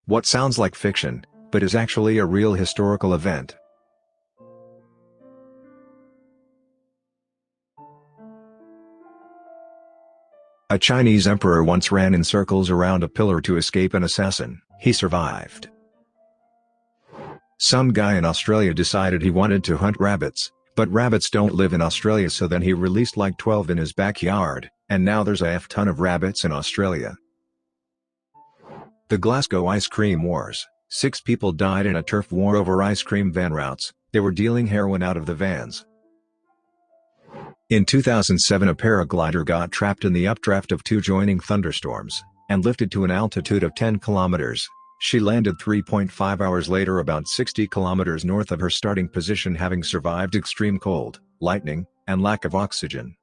What sounds like fiction, but is actually a real historical event. A Chinese emperor once ran in circles around a pillar to escape an assassin. He survived. Some guy in Australia decided he wanted to hunt rabbits, but rabbits don't live in Australia, so then he released like 12 in his backyard, and now there's a F-ton of rabbits in Australia. The Glasgow Ice Cream Wars. 6 people died in a turf war over ice cream van routes. They were dealing heroin out of the vans. In 2007, a paraglider got trapped in the updraft of 2 joining thunderstorms, and lifted to an altitude of 10 kilometers. She landed 3.5 hours later about 60 kilometers north of her starting position, having survived extreme cold, lightning, and lack of oxygen.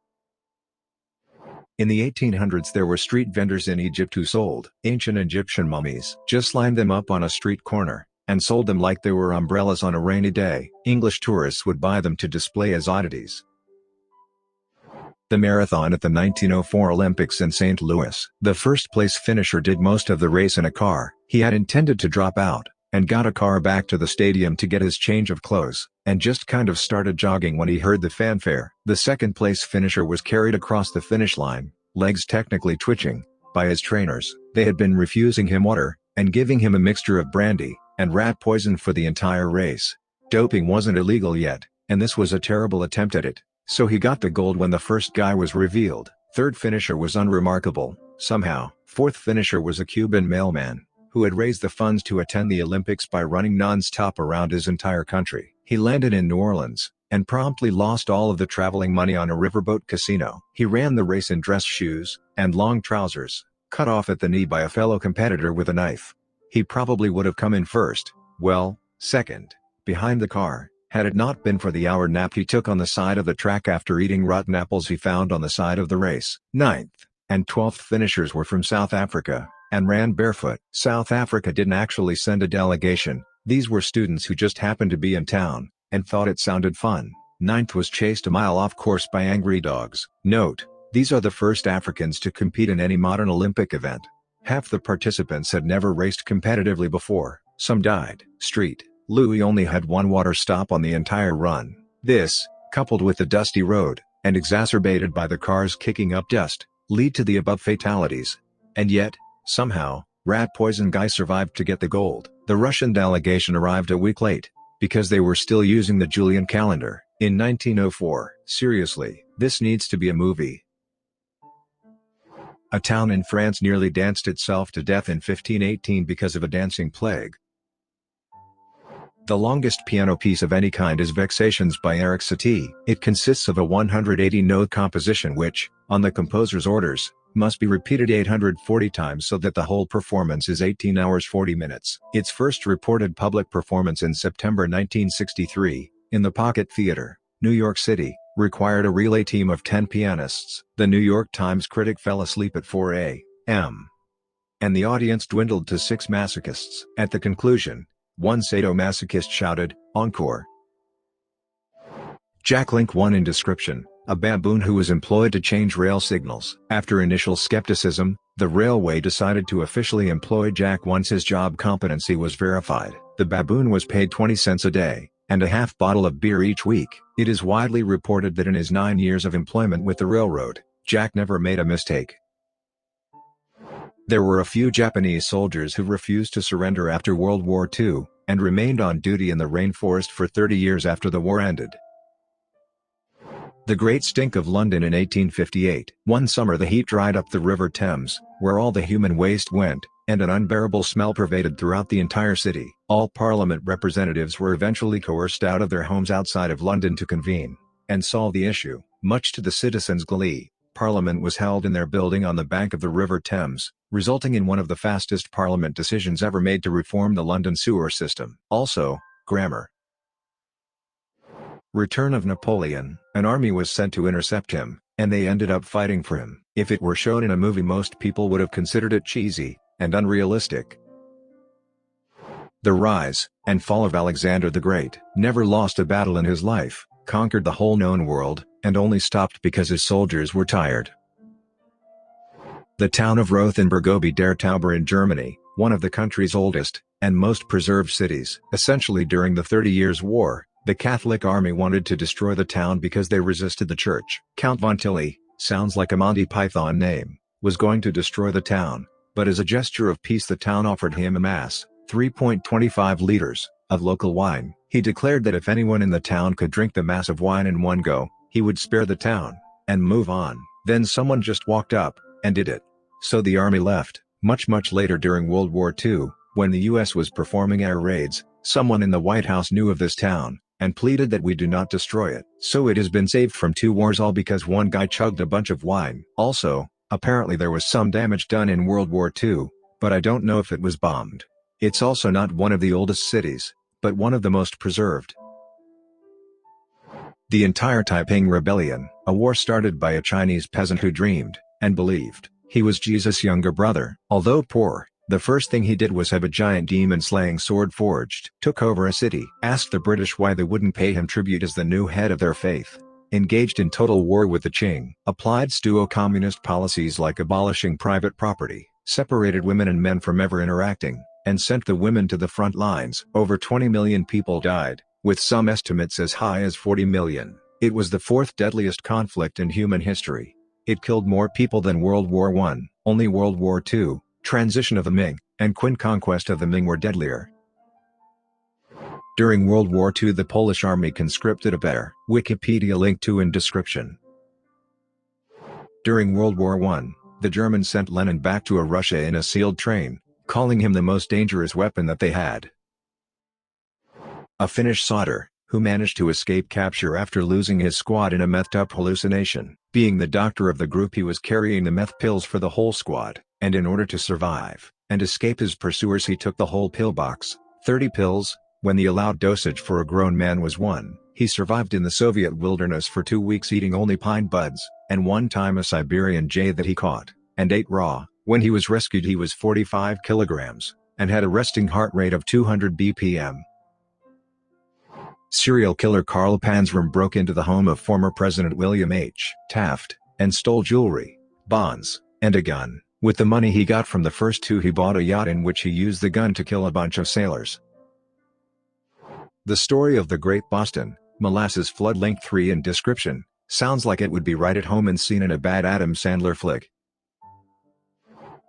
In the 1800s, there were street vendors in Egypt who sold ancient Egyptian mummies. Just lined them up on a street corner, and sold them like they were umbrellas on a rainy day. English tourists would buy them to display as oddities. The marathon at the 1904 Olympics in St. Louis. The first-place finisher did most of the race in a car. He had intended to drop out, and got a car back to the stadium to get his change of clothes, and just kind of started jogging when he heard the fanfare. The second-place finisher was carried across the finish line, legs technically twitching, by his trainers. They had been refusing him water, and giving him a mixture of brandy and rat poison for the entire race. Doping wasn't illegal yet, and this was a terrible attempt at it. So he got the gold when the first guy was revealed. Third finisher was unremarkable, somehow. Fourth finisher was a Cuban mailman, who had raised the funds to attend the Olympics by running non-stop around his entire country. He landed in New Orleans, and promptly lost all of the traveling money on a riverboat casino. He ran the race in dress shoes, and long trousers, cut off at the knee by a fellow competitor with a knife. He probably would have come in first, well, second, behind the car, had it not been for the hour nap he took on the side of the track after eating rotten apples he found on the side of the race. 9th and 12th finishers were from South Africa, and ran barefoot. South Africa didn't actually send a delegation. These were students who just happened to be in town, and thought it sounded fun. 9th was chased a mile off course by angry dogs. Note: these are the first Africans to compete in any modern Olympic event. Half the participants had never raced competitively before. Some died. Street. Louis only had one water stop on the entire run. This, coupled with the dusty road, and exacerbated by the cars kicking up dust, lead to the above fatalities. And yet, somehow, rat poison guy survived to get the gold. The Russian delegation arrived a week late, because they were still using the Julian calendar, in 1904. Seriously, this needs to be a movie. A town in France nearly danced itself to death in 1518 because of a dancing plague. The longest piano piece of any kind is Vexations by Eric Satie. It consists of a 180-note composition which, on the composer's orders, must be repeated 840 times so that the whole performance is 18 hours 40 minutes. Its first reported public performance in September 1963, in the Pocket Theater, New York City, required a relay team of 10 pianists. The New York Times critic fell asleep at 4 a.m. and the audience dwindled to 6 masochists. At the conclusion, one sadomasochist shouted, "Encore!" Jack Link 1 in description: a baboon who was employed to change rail signals. After initial skepticism, the railway decided to officially employ Jack once his job competency was verified. The baboon was paid 20 cents a day, and a half bottle of beer each week. It is widely reported that in his 9 years of employment with the railroad, Jack never made a mistake. There were a few Japanese soldiers who refused to surrender after World War II, and remained on duty in the rainforest for 30 years after the war ended. The Great Stink of London in 1858. One summer the heat dried up the River Thames, where all the human waste went, and an unbearable smell pervaded throughout the entire city. All Parliament representatives were eventually coerced out of their homes outside of London to convene and solve the issue. Much to the citizens' glee, Parliament was held in their building on the bank of the River Thames, resulting in one of the fastest Parliament decisions ever made to reform the London sewer system. Also, grammar. Return of Napoleon. An army was sent to intercept him, and they ended up fighting for him. If it were shown in a movie, most people would have considered it cheesy and unrealistic. The rise and fall of Alexander the Great. Never lost a battle in his life, conquered the whole known world, and only stopped because his soldiers were tired. The town of Rothenburg ob der Tauber in Germany, one of the country's oldest and most preserved cities. Essentially, during the 30 Years' War, the Catholic army wanted to destroy the town because they resisted the church. Count Von Tilly, sounds like a Monty Python name, was going to destroy the town, but as a gesture of peace the town offered him a mass, 3.25 liters, of local wine. He declared that if anyone in the town could drink the mass of wine in one go, he would spare the town, and move on. Then someone just walked up, and did it. So the army left. Much later during World War II, when the US was performing air raids, someone in the White House knew of this town, and pleaded that we do not destroy it. So it has been saved from 2 wars, all because one guy chugged a bunch of wine. Also, apparently there was some damage done in World War II, but I don't know if it was bombed. It's also not one of the oldest cities, but one of the most preserved. The entire Taiping Rebellion, a war started by a Chinese peasant who dreamed, and believed, he was Jesus' younger brother. Although poor, the first thing he did was have a giant demon-slaying sword forged. Took over a city. Asked the British why they wouldn't pay him tribute as the new head of their faith. Engaged in total war with the Qing. Applied pseudo-communist policies like abolishing private property. Separated women and men from ever interacting, and sent the women to the front lines. Over 20 million people died, with some estimates as high as 40 million. It was the 4th deadliest conflict in human history. It killed more people than World War I. Only World War II, transition of the Ming, and Qing conquest of the Ming were deadlier. During World War II the Polish army conscripted a bear. Wikipedia link to in description. During World War I, the Germans sent Lenin back to Russia in a sealed train, calling him the most dangerous weapon that they had. A Finnish soldier, who managed to escape capture after losing his squad in a methed-up hallucination. Being the doctor of the group, he was carrying the meth pills for the whole squad, and in order to survive and escape his pursuers he took the whole pill box, 30 pills, when the allowed dosage for a grown man was 1. He survived in the Soviet wilderness for 2 weeks eating only pine buds, and one time a Siberian jay that he caught, and ate raw. When he was rescued he was 45 kilograms, and had a resting heart rate of 200 BPM. Serial killer Carl Panzram broke into the home of former President William H. Taft, and stole jewelry, bonds, and a gun. With the money he got from the first 2 he bought a yacht in which he used the gun to kill a bunch of sailors. The story of the Great Boston, Molasses Flood link 3 in description, sounds like it would be right at home and seen in a bad Adam Sandler flick.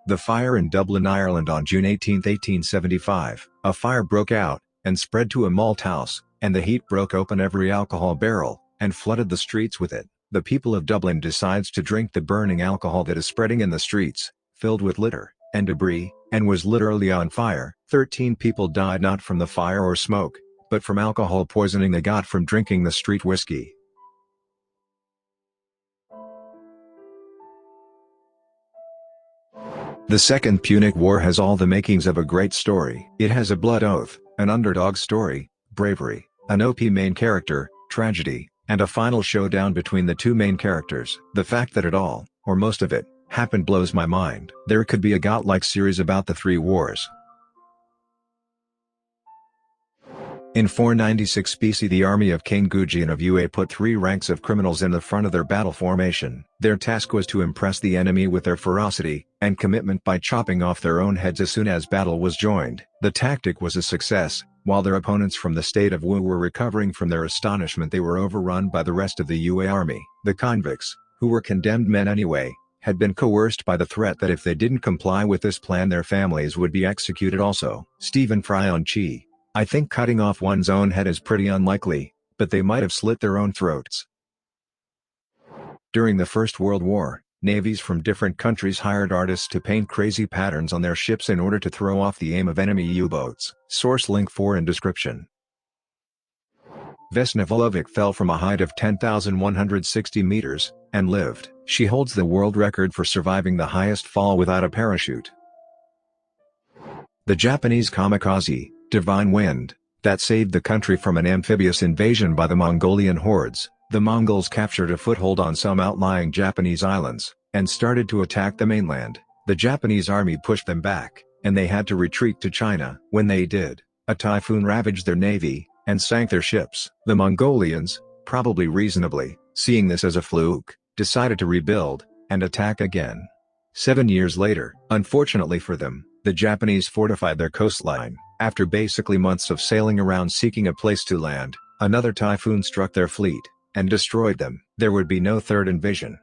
The fire in Dublin, Ireland on June 18, 1875, a fire broke out, and spread to a malt house, and the heat broke open every alcohol barrel, and flooded the streets with it. The people of Dublin decides to drink the burning alcohol that is spreading in the streets, filled with litter, and debris, and was literally on fire. 13 people died not from the fire or smoke, but from alcohol poisoning they got from drinking the street whiskey. The Second Punic War has all the makings of a great story. It has a blood oath, an underdog story, bravery, an OP main character, tragedy, and a final showdown between the 2 main characters. The fact that it all, or most of it, happened blows my mind. There could be a godlike series about the 3 wars. In 496 BC the army of King Gujian of Yue put 3 ranks of criminals in the front of their battle formation. Their task was to impress the enemy with their ferocity and commitment by chopping off their own heads as soon as battle was joined. The tactic was a success. While their opponents from the state of Wu were recovering from their astonishment, they were overrun by the rest of the Yue army. The convicts, who were condemned men anyway, had been coerced by the threat that if they didn't comply with this plan their families would be executed also. Stephen Fry on Chi. I think cutting off one's own head is pretty unlikely, but they might have slit their own throats. During the First World War, navies from different countries hired artists to paint crazy patterns on their ships in order to throw off the aim of enemy U-boats. Source link 4 in description. Vesna Vulovic fell from a height of 10,160 meters, and lived. She holds the world record for surviving the highest fall without a parachute. The Japanese kamikaze, Divine Wind, that saved the country from an amphibious invasion by the Mongolian hordes. The Mongols captured a foothold on some outlying Japanese islands, and started to attack the mainland. The Japanese army pushed them back, and they had to retreat to China. When they did, a typhoon ravaged their navy, and sank their ships. The Mongolians, probably reasonably, seeing this as a fluke, decided to rebuild, and attack again. 7 years later, unfortunately for them, The Japanese fortified their coastline. After basically months of sailing around seeking a place to land, another typhoon struck their fleet and destroyed them. There would be no third invasion.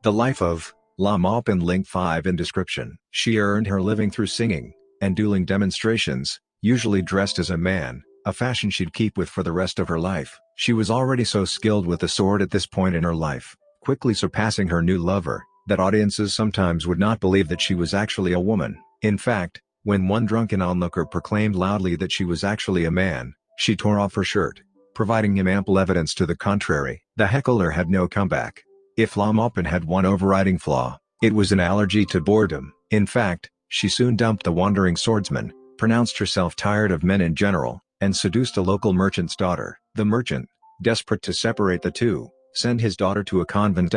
The life of La Maupin. Link 5 in description. She earned her living through singing and dueling demonstrations, usually dressed as a man, a fashion she'd keep with for the rest of her life. She was already so skilled with the sword at this point in her life, quickly surpassing her new lover, that audiences sometimes would not believe that she was actually a woman. In fact, when one drunken onlooker proclaimed loudly that she was actually a man, she tore off her shirt, providing him ample evidence to the contrary. The heckler had no comeback. If La Maupin had one overriding flaw, it was an allergy to boredom. In fact, she soon dumped the wandering swordsman, pronounced herself tired of men in general, and seduced a local merchant's daughter. The merchant, desperate to separate the two, sent his daughter to a convent.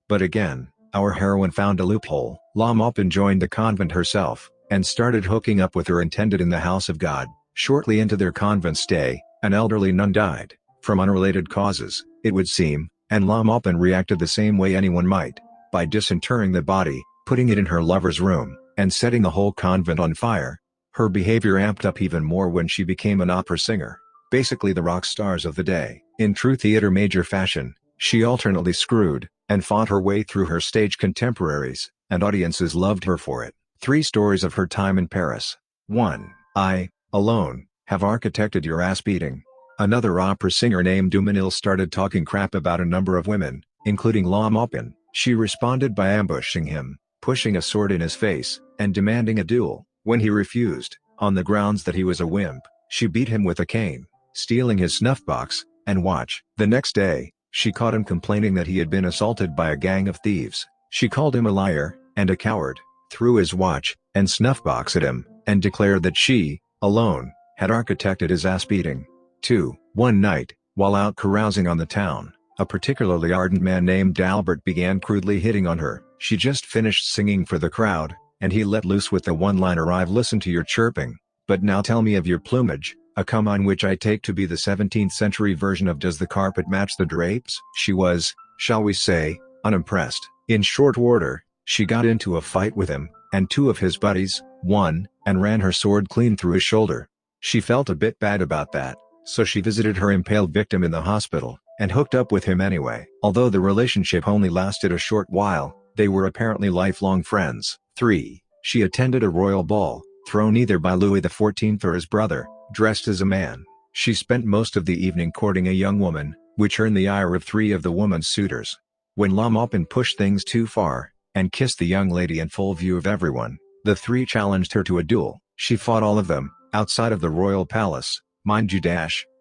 But again, our heroine found a loophole. La Maupin joined the convent herself, and started hooking up with her intended in the house of God. Shortly into their convent stay, an elderly nun died, from unrelated causes, it would seem, and La Maupin reacted the same way anyone might, by disinterring the body, putting it in her lover's room, and setting the whole convent on fire. Her behavior amped up even more when she became an opera singer, basically the rock stars of the day. In true theater major fashion, she alternately screwed and fought her way through her stage contemporaries, and audiences loved her for it. 3 stories of her time in Paris. 1. I, alone, have architected your ass beating. Another opera singer named Dumanil started talking crap about a number of women, including La Maupin. She responded by ambushing him, pushing a sword in his face, and demanding a duel. When he refused, on the grounds that he was a wimp, she beat him with a cane, stealing his snuff box and watch. The next day, she caught him complaining that he had been assaulted by a gang of thieves. She called him a liar and a coward, threw his watch and snuff box at him, and declared that she, alone, had architected his ass beating. 2. One night, while out carousing on the town, a particularly ardent man named Albert began crudely hitting on her. She just finished singing for the crowd, and he let loose with the one-liner, "I've listened to your chirping, but now tell me of your plumage," a come-on which I take to be the 17th century version of "Does the carpet match the drapes?" She was, shall we say, unimpressed. In short order, she got into a fight with him, and 2 of his buddies, won, and ran her sword clean through his shoulder. She felt a bit bad about that, so she visited her impaled victim in the hospital, and hooked up with him anyway. Although the relationship only lasted a short while, they were apparently lifelong friends. 3. She attended a royal ball, thrown either by Louis XIV or his brother, dressed as a man. She spent most of the evening courting a young woman, which earned the ire of 3 of the woman's suitors. When La Maupin pushed things too far, and kissed the young lady in full view of everyone, the 3 challenged her to a duel. She fought all of them, outside of the royal palace, mind you,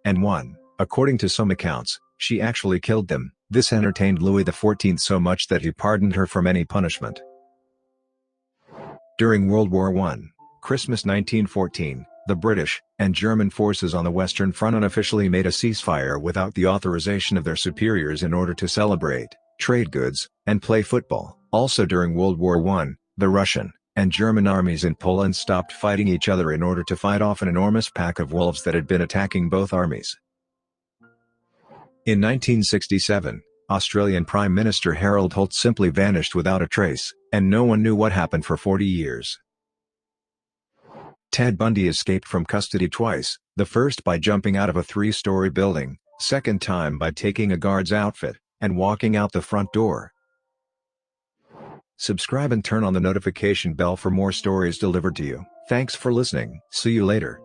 and won. According to some accounts, she actually killed them. This entertained Louis XIV so much that he pardoned her from any punishment. During World War I, Christmas 1914, the British and German forces on the Western Front unofficially made a ceasefire without the authorization of their superiors in order to celebrate, trade goods, and play football. Also during World War I, the Russian and German armies in Poland stopped fighting each other in order to fight off an enormous pack of wolves that had been attacking both armies. In 1967, Australian Prime Minister Harold Holt simply vanished without a trace, and no one knew what happened for 40 years. Ted Bundy escaped from custody twice, the first by jumping out of a 3-story building, second time by taking a guard's outfit and walking out the front door. Subscribe and turn on the notification bell for more stories delivered to you. Thanks for listening. See you later.